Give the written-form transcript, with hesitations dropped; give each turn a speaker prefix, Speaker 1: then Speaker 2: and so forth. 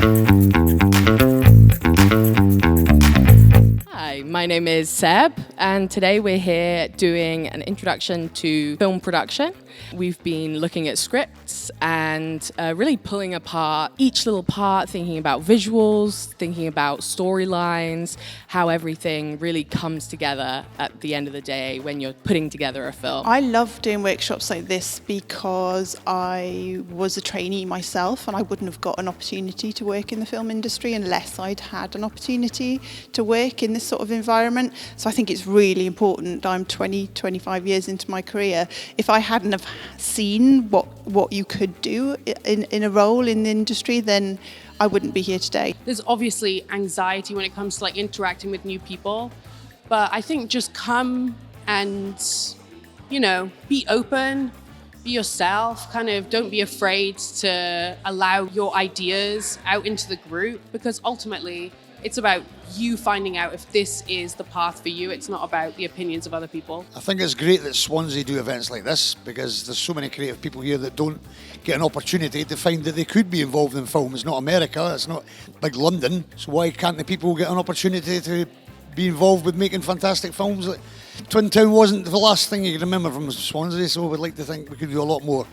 Speaker 1: Hi, my name is Seb, and today we're here doing an introduction to film production. We've been looking at scripts and really pulling apart each little part, thinking about visuals, thinking about storylines, how everything really comes together at the end of the day when you're putting together a film.
Speaker 2: I love doing workshops like this because I was a trainee myself and I wouldn't have got an opportunity to work in the film industry unless I'd had an opportunity to work in this sort of environment. So I think it's really important. I'm 25 years into my career. If I hadn't have seen what you could do in a role in the industry, then I wouldn't be here today.
Speaker 3: There's obviously anxiety when it comes to like interacting with new people, but I think just come and, you know, be open, be yourself, kind of don't be afraid to allow your ideas out into the group, because ultimately it's about you finding out if this is the path for you. It's not about the opinions of other people.
Speaker 4: I think it's great that Swansea do events like this, because there's so many creative people here that don't get an opportunity to find that they could be involved in film. It's not America, it's not big London, so why can't the people get an opportunity to be involved with making fantastic films? Twin Town wasn't the last thing you can remember from Swansea, so we'd like to think we could do a lot more.